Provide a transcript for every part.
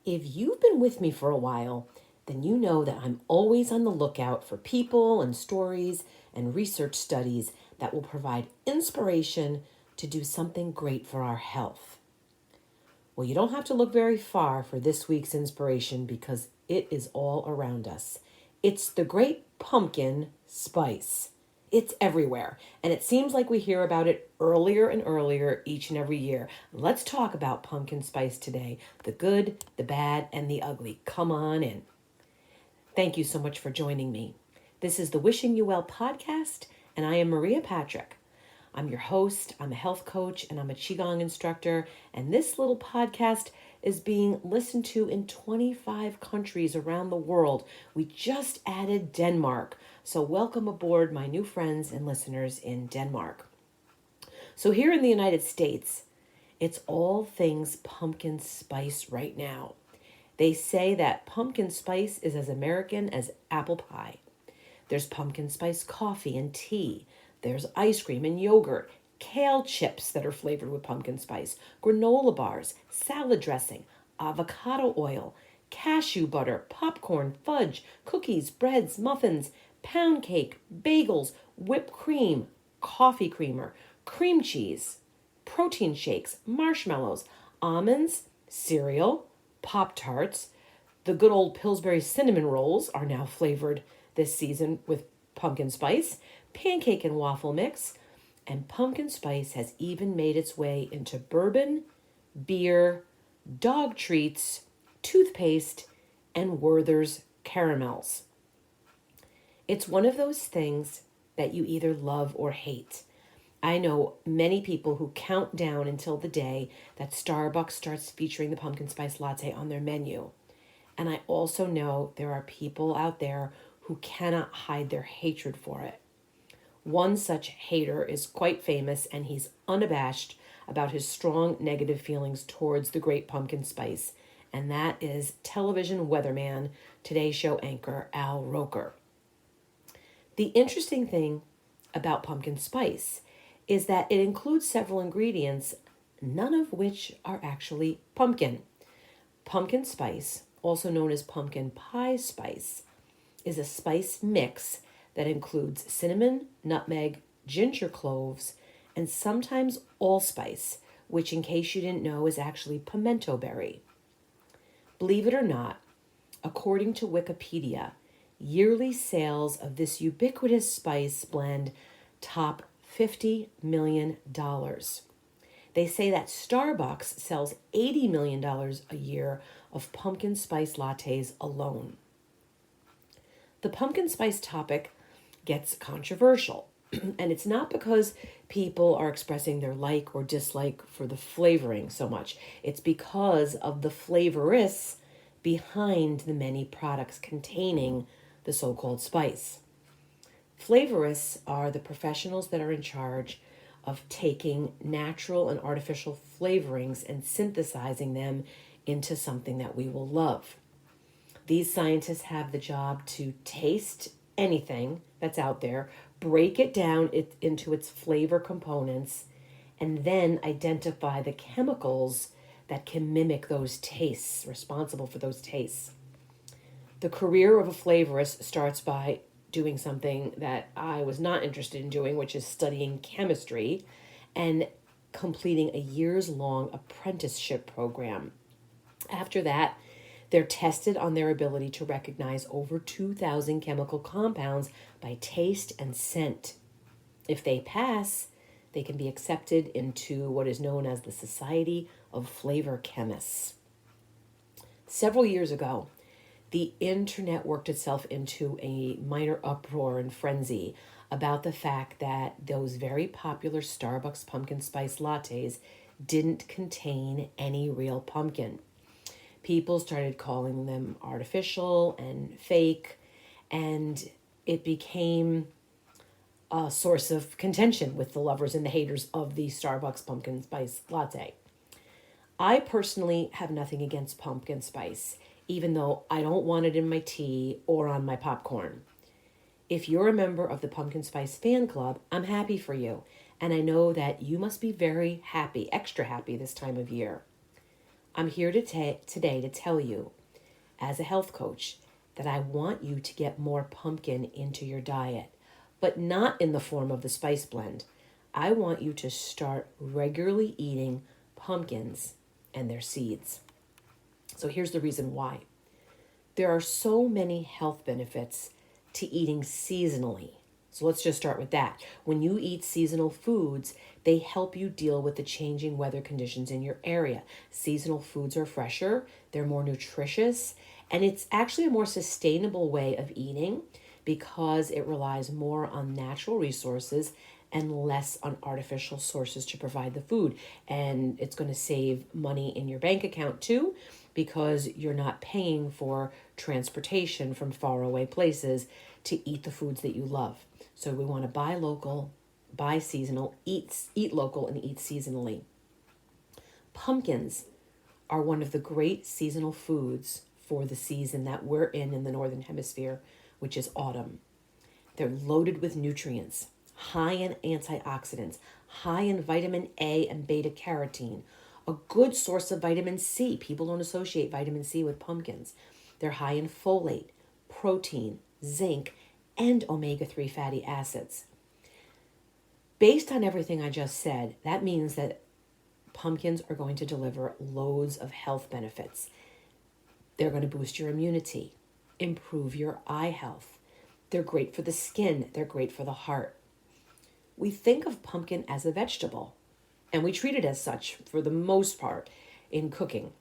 If you've been with me for a while, then you know that I'm always on the lookout for people and stories and research studies that will provide inspiration to do something great for our health. Well, you don't have to look very far for this week's inspiration because it is all around us. It's the great pumpkin spice. It's everywhere, and it seems like we hear about it earlier and earlier each and every year. Let's talk about pumpkin spice today, the good, the bad, and the ugly. Come on in. Thank you so much for joining me. This is the Wishing You Well podcast, and I am Maria Patrick. I'm your host, I'm a health coach, and I'm a Qigong instructor, and this little podcast is being listened to in 25 countries around the world. We just added Denmark, so welcome aboard my new friends and listeners in Denmark. So here in the United States, it's all things pumpkin spice right now. They say that pumpkin spice is as American as apple pie. There's pumpkin spice coffee and tea. There's ice cream and yogurt, kale chips that are flavored with pumpkin spice, granola bars, salad dressing, avocado oil, cashew butter, popcorn, fudge, cookies, breads, muffins, pound cake, bagels, whipped cream, coffee creamer, cream cheese, protein shakes, marshmallows, almonds, cereal, Pop-Tarts. The good old Pillsbury cinnamon rolls are now flavored this season with pumpkin spice, pancake and waffle mix, and pumpkin spice has even made its way into bourbon, beer, dog treats, toothpaste, and Werther's caramels. It's one of those things that you either love or hate. I know many people who count down until the day that Starbucks starts featuring the pumpkin spice latte on their menu. And I also know there are people out there who cannot hide their hatred for it. One such hater is quite famous, and he's unabashed about his strong negative feelings towards the great pumpkin spice, and that is television weatherman, Today Show anchor Al Roker. The interesting thing about pumpkin spice is that it includes several ingredients, none of which are actually pumpkin. Pumpkin spice, also known as pumpkin pie spice, is a spice mix that includes cinnamon, nutmeg, ginger cloves, and sometimes allspice, which, in case you didn't know, is actually pimento berry. Believe it or not, according to Wikipedia, yearly sales of this ubiquitous spice blend top $50 million. They say that Starbucks sells $80 million a year of pumpkin spice lattes alone. The pumpkin spice topic gets controversial, and it's not because people are expressing their like or dislike for the flavoring so much. It's because of the flavorists behind the many products containing the so-called spice. Flavorists are the professionals that are in charge of taking natural and artificial flavorings and synthesizing them into something that we will love. These scientists have the job to taste anything that's out there, break it down into its flavor components, and then identify the chemicals that can mimic those tastes, responsible for those tastes. The career of a flavorist starts by doing something that I was not interested in doing, which is studying chemistry and completing a years-long apprenticeship program. After that, they're tested on their ability to recognize over 2,000 chemical compounds by taste and scent. If they pass, they can be accepted into what is known as the Society of Flavor Chemists. Several years ago, the internet worked itself into a minor uproar and frenzy about the fact that those very popular Starbucks pumpkin spice lattes didn't contain any real pumpkin. People started calling them artificial and fake, and it became a source of contention with the lovers and the haters of the Starbucks pumpkin spice latte. I personally have nothing against pumpkin spice, even though I don't want it in my tea or on my popcorn. If you're a member of the Pumpkin Spice fan club, I'm happy for you, and I know that you must be very happy, extra happy this time of year. I'm here today to tell you, as a health coach, that I want you to get more pumpkin into your diet, but not in the form of the spice blend. I want you to start regularly eating pumpkins and their seeds. So here's the reason why. There are so many health benefits to eating seasonally. So let's just start with that. When you eat seasonal foods, they help you deal with the changing weather conditions in your area. Seasonal foods are fresher, they're more nutritious, and it's actually a more sustainable way of eating because it relies more on natural resources and less on artificial sources to provide the food. And it's going to save money in your bank account too, because you're not paying for transportation from faraway places to eat the foods that you love. So we want to buy local, buy seasonal, eat local, and eat seasonally. Pumpkins are one of the great seasonal foods for the season that we're in the Northern Hemisphere, which is autumn. They're loaded with nutrients, high in antioxidants, high in vitamin A and beta carotene, a good source of vitamin C. People don't associate vitamin C with pumpkins. They're high in folate, protein, zinc, and omega-3 fatty acids. Based on everything I just said, that means that pumpkins are going to deliver loads of health benefits. They're going to boost your immunity, improve your eye health. They're great for the skin. They're great for the heart. We think of pumpkin as a vegetable, and we treat it as such for the most part in cooking.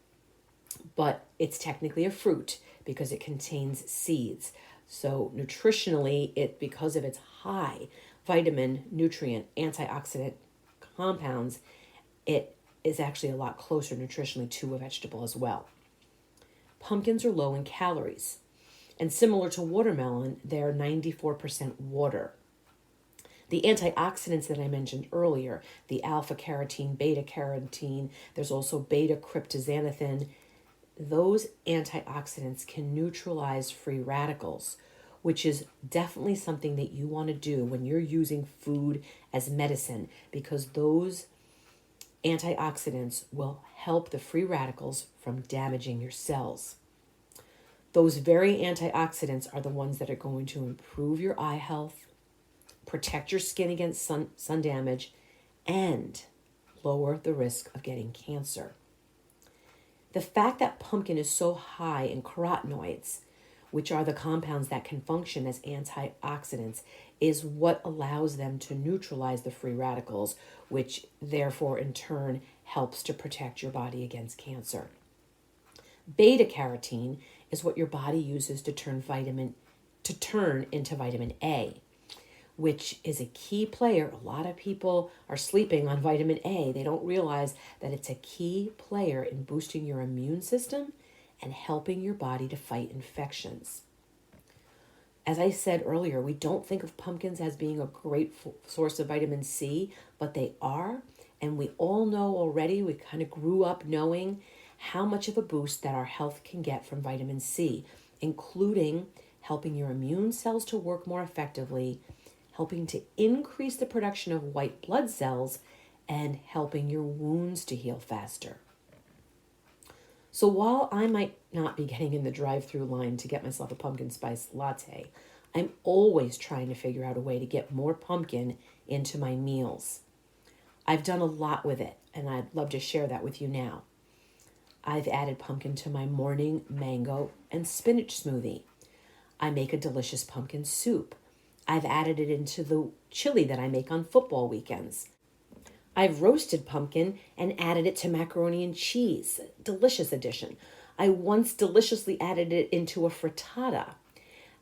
But it's technically a fruit because it contains seeds. So nutritionally, because of its high vitamin, nutrient, antioxidant compounds, it is actually a lot closer nutritionally to a vegetable as well. Pumpkins are low in calories. And similar to watermelon, they're 94% water. The antioxidants that I mentioned earlier, the alpha carotene, beta carotene, there's also beta cryptozanthine. Those antioxidants can neutralize free radicals, which is definitely something that you want to do when you're using food as medicine, because those antioxidants will help the free radicals from damaging your cells. Those very antioxidants are the ones that are going to improve your eye health, protect your skin against sun damage, and lower the risk of getting cancer. The fact that pumpkin is so high in carotenoids, which are the compounds that can function as antioxidants, is what allows them to neutralize the free radicals, which therefore in turn helps to protect your body against cancer. Beta carotene is what your body uses to turn into vitamin A, which is a key player. A lot of people are sleeping on vitamin A. They don't realize that it's a key player in boosting your immune system and helping your body to fight infections. As I said earlier, we don't think of pumpkins as being a great source of vitamin C, but they are. And we all know already, we kind of grew up knowing how much of a boost that our health can get from vitamin C, including helping your immune cells to work more effectively, helping to increase the production of white blood cells, and helping your wounds to heal faster. So while I might not be getting in the drive-through line to get myself a pumpkin spice latte, I'm always trying to figure out a way to get more pumpkin into my meals. I've done a lot with it, and I'd love to share that with you now. I've added pumpkin to my morning mango and spinach smoothie. I make a delicious pumpkin soup. I've added it into the chili that I make on football weekends. I've roasted pumpkin and added it to macaroni and cheese. Delicious addition. I once deliciously added it into a frittata.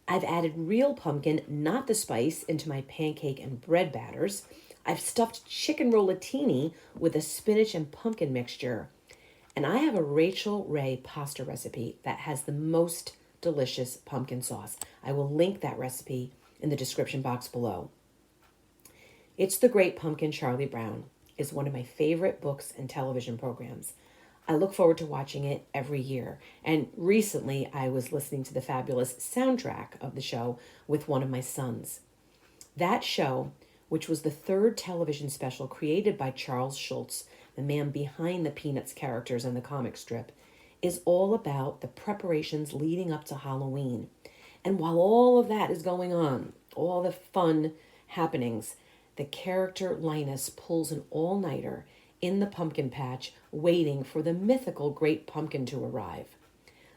I've added real pumpkin, not the spice, into my pancake and bread batters. I've stuffed chicken rollatini with a spinach and pumpkin mixture. And I have a Rachel Ray pasta recipe that has the most delicious pumpkin sauce. I will link that recipe in the description box below. It's the Great Pumpkin, Charlie Brown is one of my favorite books and television programs. I look forward to watching it every year. And recently I was listening to the fabulous soundtrack of the show with one of my sons. That show, which was the third television special created by Charles Schulz, the man behind the Peanuts characters in the comic strip, is all about the preparations leading up to Halloween. And while all of that is going on, all the fun happenings, the character Linus pulls an all-nighter in the pumpkin patch waiting for the mythical Great Pumpkin to arrive.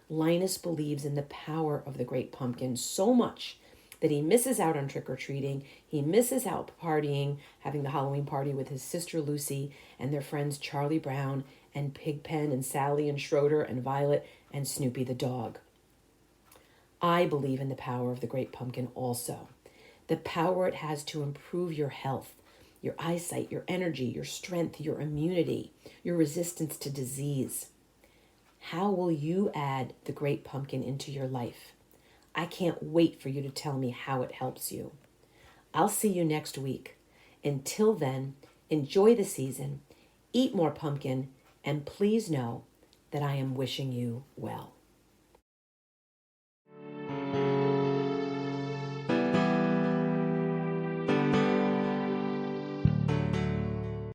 Linus believes in the power of the Great Pumpkin so much that he misses out on trick-or-treating, he misses out partying, having the Halloween party with his sister Lucy and their friends Charlie Brown and Pigpen and Sally and Schroeder and Violet and Snoopy the dog. I believe in the power of the Great Pumpkin also. The power it has to improve your health, your eyesight, your energy, your strength, your immunity, your resistance to disease. How will you add the Great Pumpkin into your life? I can't wait for you to tell me how it helps you. I'll see you next week. Until then, enjoy the season, eat more pumpkin, and please know that I am wishing you well.